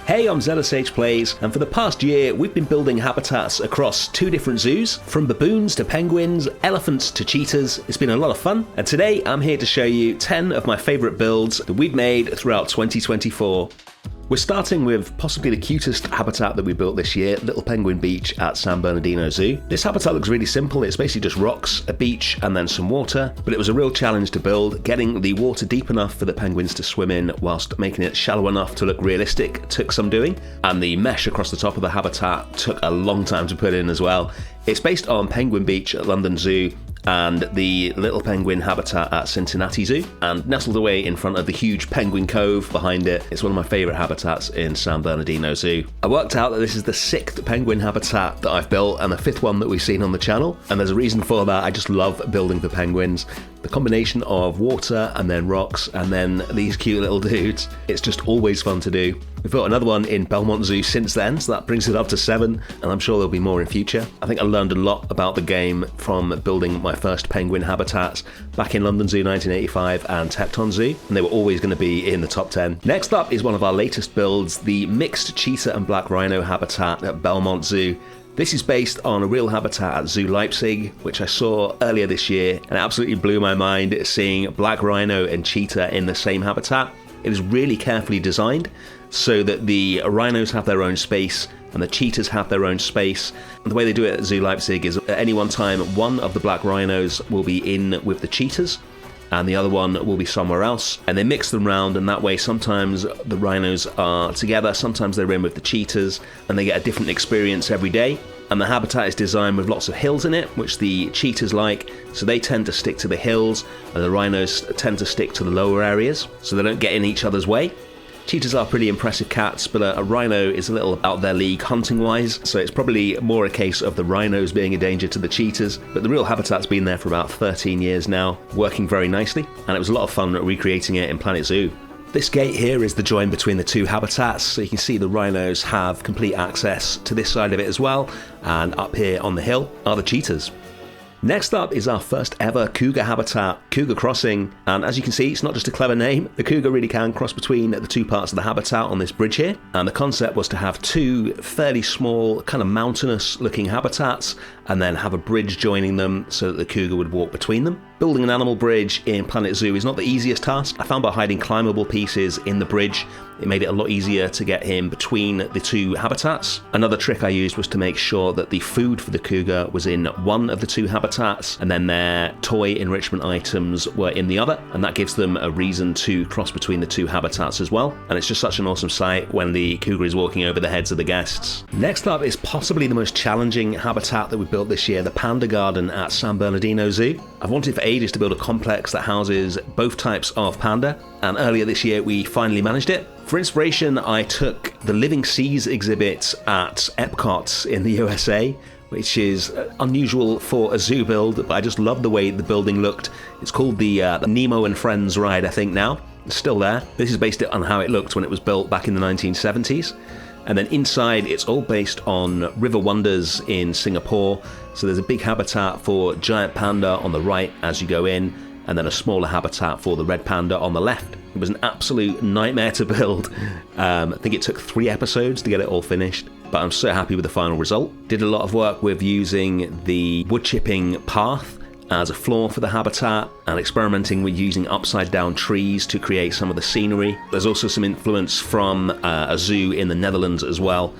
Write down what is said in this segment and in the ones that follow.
Hey, I'm ZSH Plays, and for the past year we've been building habitats across 2 different zoos, from baboons to penguins, elephants to cheetahs. It's been a lot of fun, and today I'm here to show you 10 of my favourite builds that we've made throughout 2024. We're starting with possibly the cutest habitat that we built this year, Little Penguin Beach at San Bernardino Zoo. This habitat looks really simple. It's basically just rocks, a beach, and then some water, but it was a real challenge to build. Getting the water deep enough for the penguins to swim in whilst making it shallow enough to look realistic took some doing, and the mesh across the top of the habitat took a long time to put in as well. It's based on Penguin Beach at London Zoo and the Little Penguin habitat at Cincinnati Zoo, and nestled away in front of the huge Penguin Cove behind it. It's one of my favourite habitats in San Bernardino Zoo. I worked out that this is the 6th penguin habitat that I've built and the 5th one that we've seen on the channel, and there's a reason for that. I just love building for penguins. The combination of water and then rocks and then these cute little dudes, it's just always fun to do. We've built another one in Bellemont Zoo since then, so that brings it up to 7, and I'm sure there'll be more in future. I think I learned a lot about the game from building my first penguin habitats back in London Zoo 1985 and Tecton Zoo, and they were always going to be in the top 10. Next up is one of our latest builds, the mixed cheetah and black rhino habitat at Bellemont Zoo. This is based on a real habitat at Zoo Leipzig, which I saw earlier this year, and it absolutely blew my mind seeing black rhino and cheetah in the same habitat. It is really carefully designed so that the rhinos have their own space and the cheetahs have their own space. And the way they do it at Zoo Leipzig is at any one time, one of the black rhinos will be in with the cheetahs and the other one will be somewhere else, and they mix them round, and that way sometimes the rhinos are together, sometimes they're in with the cheetahs, and they get a different experience every day. And the habitat is designed with lots of hills in it, which the cheetahs like, so they tend to stick to the hills, and the rhinos tend to stick to the lower areas, so they don't get in each other's way. Cheetahs are pretty impressive cats, but a rhino is a little out their league hunting-wise, so it's probably more a case of the rhinos being a danger to the cheetahs. But the real habitat's been there for about 13 years now, working very nicely, and it was a lot of fun recreating it in Planet Zoo. This gate here is the join between the 2 habitats, so you can see the rhinos have complete access to this side of it as well, and up here on the hill are the cheetahs. Next up is our first ever cougar habitat, Cougar Crossing, and as you can see, it's not just a clever name. The cougar really can cross between the 2 parts of the habitat on this bridge here, and the concept was to have 2 fairly small, kind of mountainous looking habitats, and then have a bridge joining them so that the cougar would walk between them. Building an animal bridge in Planet Zoo is not the easiest task. I found by hiding climbable pieces in the bridge, it made it a lot easier to get him between the 2 habitats. Another trick I used was to make sure that the food for the cougar was in one of the 2 habitats, and then their toy enrichment items were in the other, and that gives them a reason to cross between the 2 habitats as well. And it's just such an awesome sight when the cougar is walking over the heads of the guests. Next up is possibly the most challenging habitat that we built this year, the Panda Garden at San Bernardino Zoo. I've wanted for ages to build a complex that houses both types of panda, and earlier this year we finally managed it. For inspiration, I took the Living Seas exhibit at Epcot in the USA, which is unusual for a zoo build, but I just love the way the building looked. It's called the Nemo and Friends ride, I think now. It's still there. This is based on how it looked when it was built back in the 1970s. And then inside, it's all based on river wonders in Singapore. So there's a big habitat for giant panda on the right as you go in, and then a smaller habitat for the red panda on the left. It was an absolute nightmare to build. I think it took 3 episodes to get it all finished, but I'm so happy with the final result. Did a lot of work with using the wood chipping path as a floor for the habitat, and experimenting with using upside down trees to create some of the scenery. There's also some influence from a zoo in the Netherlands as well,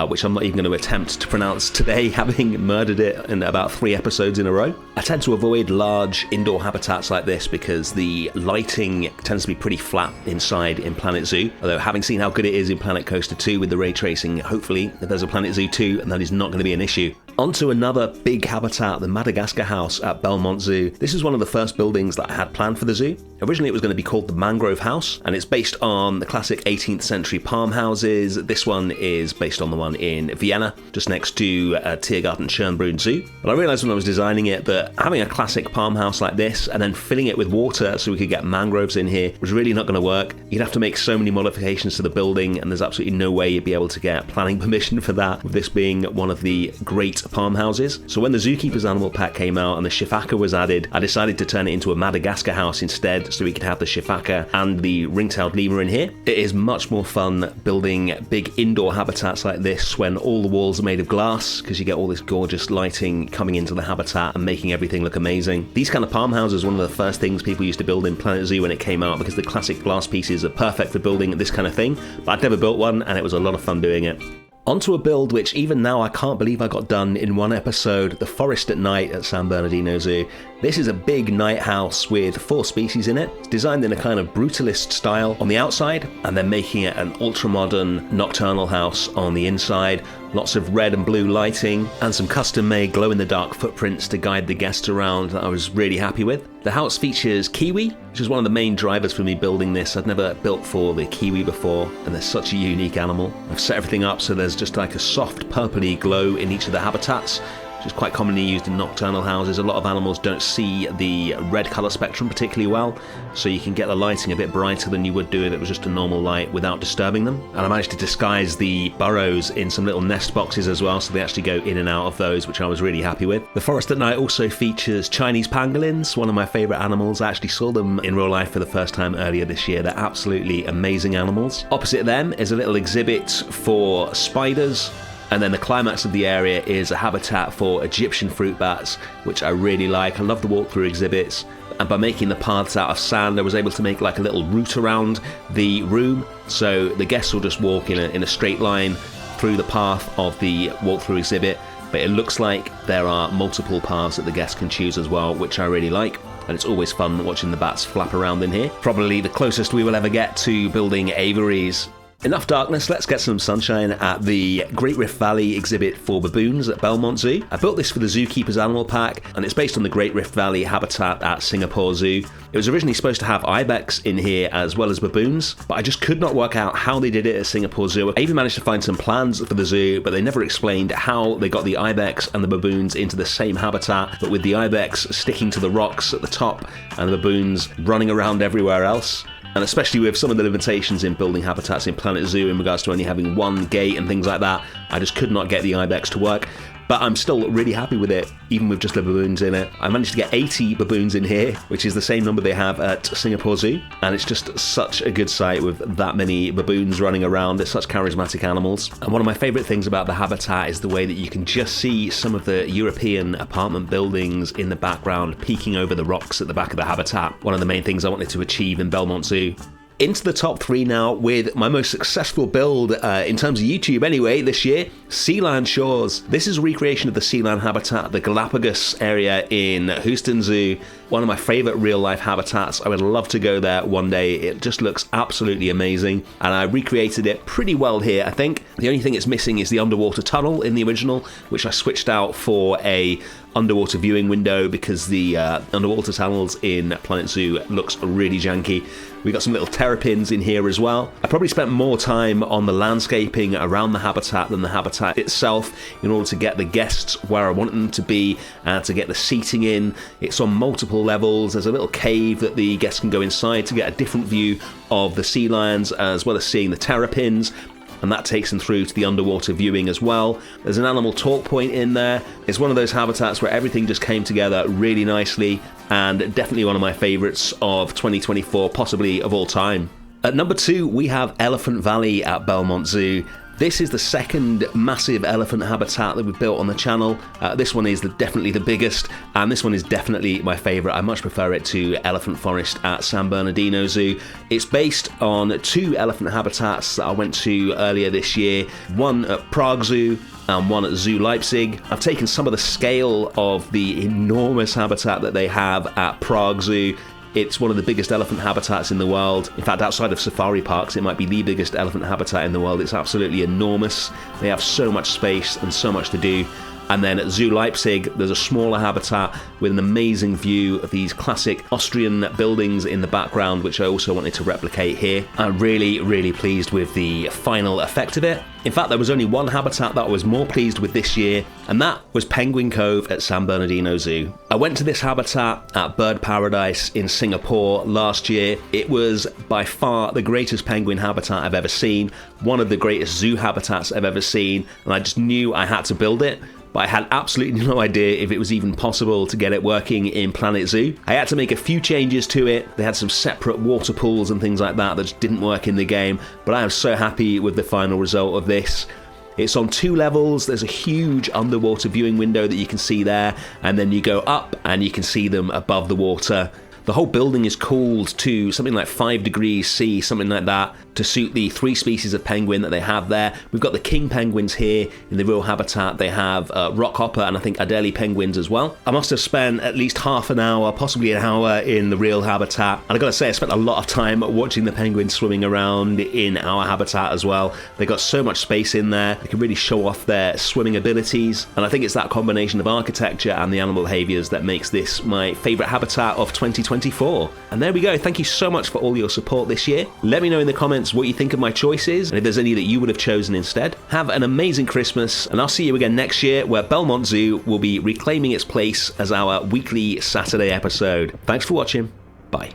which I'm not even going to attempt to pronounce today, having murdered it in about 3 episodes in a row. I tend to avoid large indoor habitats like this because the lighting tends to be pretty flat inside in Planet Zoo, although having seen how good it is in Planet Coaster 2 with the ray tracing, hopefully if there's a Planet Zoo 2, and that is not going to be an issue. Onto another big habitat, the Madagascar House at Bellemont Zoo. This is one of the first buildings that I had planned for the zoo. Originally it was going to be called the Mangrove House, and it's based on the classic 18th century palm houses. This one is based on the one in Vienna, just next to Tiergarten Schönbrunn Zoo. But I realised when I was designing it that having a classic palm house like this and then filling it with water so we could get mangroves in here was really not going to work. You'd have to make so many modifications to the building, and there's absolutely no way you'd be able to get planning permission for that, with this being one of the great palm houses. So when the Zookeeper's Animal Pack came out and the Shifaka was added, I decided to turn it into a Madagascar house instead, so we could have the Shifaka and the ring-tailed lemur in here. It is much more fun building big indoor habitats like this when all the walls are made of glass, because you get all this gorgeous lighting coming into the habitat and making everything look amazing. These kind of palm houses were one of the first things people used to build in Planet Zoo when it came out, because the classic glass pieces are perfect for building this kind of thing, but I'd never built one and it was a lot of fun doing it. Onto a build which even now I can't believe I got done in one episode, the Forest at Night at San Bernardino Zoo. This is a big night house with 4 species in it. It's designed in a kind of brutalist style on the outside, and then making it an ultra-modern nocturnal house on the inside. Lots of red and blue lighting, and some custom-made glow-in-the-dark footprints to guide the guests around that I was really happy with. The house features kiwi, which is one of the main drivers for me building this. I'd never built for the kiwi before, and they're such a unique animal. I've set everything up so there's just like a soft purpley glow in each of the habitats, which is quite commonly used in nocturnal houses. A lot of animals don't see the red colour spectrum particularly well, so you can get the lighting a bit brighter than you would do if it was just a normal light without disturbing them. And I managed to disguise the burrows in some little nest boxes as well, so they actually go in and out of those, which I was really happy with. The Forest at Night also features Chinese pangolins, one of my favourite animals. I actually saw them in real life for the first time earlier this year. They're absolutely amazing animals. Opposite them is a little exhibit for spiders. And then the climax of the area is a habitat for Egyptian fruit bats, which I really like. I love the walkthrough exhibits. And by making the paths out of sand, I was able to make like a little route around the room. So the guests will just walk in a straight line through the path of the walkthrough exhibit. But it looks like there are multiple paths that the guests can choose as well, which I really like. And it's always fun watching the bats flap around in here. Probably the closest we will ever get to building aviaries. Enough darkness, let's get some sunshine at the Great Rift Valley exhibit for baboons at Bellemont Zoo. I built this for the Zookeeper's Animal Pack, and it's based on the Great Rift Valley habitat at Singapore Zoo. It was originally supposed to have ibex in here as well as baboons, but I just could not work out how they did it at Singapore Zoo. I even managed to find some plans for the zoo, but they never explained how they got the ibex and the baboons into the same habitat, but with the ibex sticking to the rocks at the top and the baboons running around everywhere else. And especially with some of the limitations in building habitats in Planet Zoo in regards to only having one gate and things like that, I just could not get the ibex to work. But I'm still really happy with it, even with just the baboons in it. I managed to get 80 baboons in here, which is the same number they have at Singapore Zoo. And it's just such a good sight with that many baboons running around. They're such charismatic animals. And one of my favourite things about the habitat is the way that you can just see some of the European apartment buildings in the background peeking over the rocks at the back of the habitat. One of the main things I wanted to achieve in Bellemont Zoo. Into the top 3 now with my most successful build in terms of YouTube anyway this year, Sealand Shores. This is a recreation of the Sealand habitat, the Galapagos area in Houston Zoo. One of my favourite real life habitats. I would love to go there one day. It just looks absolutely amazing, and I recreated it pretty well here, I think. The only thing it's missing is the underwater tunnel in the original, which I switched out for a underwater viewing window because the underwater tunnels in Planet Zoo looks really janky. We got some little terrapins in here as well. I probably spent more time on the landscaping around the habitat than the habitat itself in order to get the guests where I want them to be and to get the seating in. It's on multiple levels. There's a little cave that the guests can go inside to get a different view of the sea lions as well as seeing the terrapins. And that takes them through to the underwater viewing as well. There's an animal talk point in there. It's one of those habitats where everything just came together really nicely, and definitely one of my favourites of 2024, possibly of all time. At number 2, we have Elephant Valley at Bellemont Zoo. This is the second massive elephant habitat that we've built on the channel. This one is definitely the biggest, and this one is definitely my favourite. I much prefer it to Elephant Forest at San Bernardino Zoo. It's based on 2 elephant habitats that I went to earlier this year, one at Prague Zoo and one at Zoo Leipzig. I've taken some of the scale of the enormous habitat that they have at Prague Zoo. It's one of the biggest elephant habitats in the world. In fact, outside of safari parks, it might be the biggest elephant habitat in the world. It's absolutely enormous. They have so much space and so much to do. And then at Zoo Leipzig, there's a smaller habitat with an amazing view of these classic Austrian buildings in the background, which I also wanted to replicate here. I'm really, really pleased with the final effect of it. In fact, there was only one habitat that I was more pleased with this year, and that was Penguin Cove at San Bernardino Zoo. I went to this habitat at Bird Paradise in Singapore last year. It was by far the greatest penguin habitat I've ever seen, one of the greatest zoo habitats I've ever seen, and I just knew I had to build it. but I had absolutely no idea if it was even possible to get it working in Planet Zoo. I had to make a few changes to it. They had some separate water pools and things like that just didn't work in the game, but I am so happy with the final result of this. It's on 2 levels. There's a huge underwater viewing window that you can see there, and then you go up and you can see them above the water. The whole building is cooled to something like 5 degrees C, something like that, to suit the 3 species of penguin that they have there. We've got the king penguins here in the real habitat. They have rockhopper and I think Adelie penguins as well. I must have spent at least half an hour, possibly an hour in the real habitat. And I gotta say, I spent a lot of time watching the penguins swimming around in our habitat as well. They got so much space in there. They can really show off their swimming abilities. And I think it's that combination of architecture and the animal behaviors that makes this my favorite habitat of 2024. And there we go. Thank you so much for all your support this year. Let me know in the comments what you think of my choices and if there's any that you would have chosen instead. Have an amazing Christmas, and I'll see you again next year where Bellemont Zoo will be reclaiming its place as our weekly Saturday episode. Thanks for watching. Bye.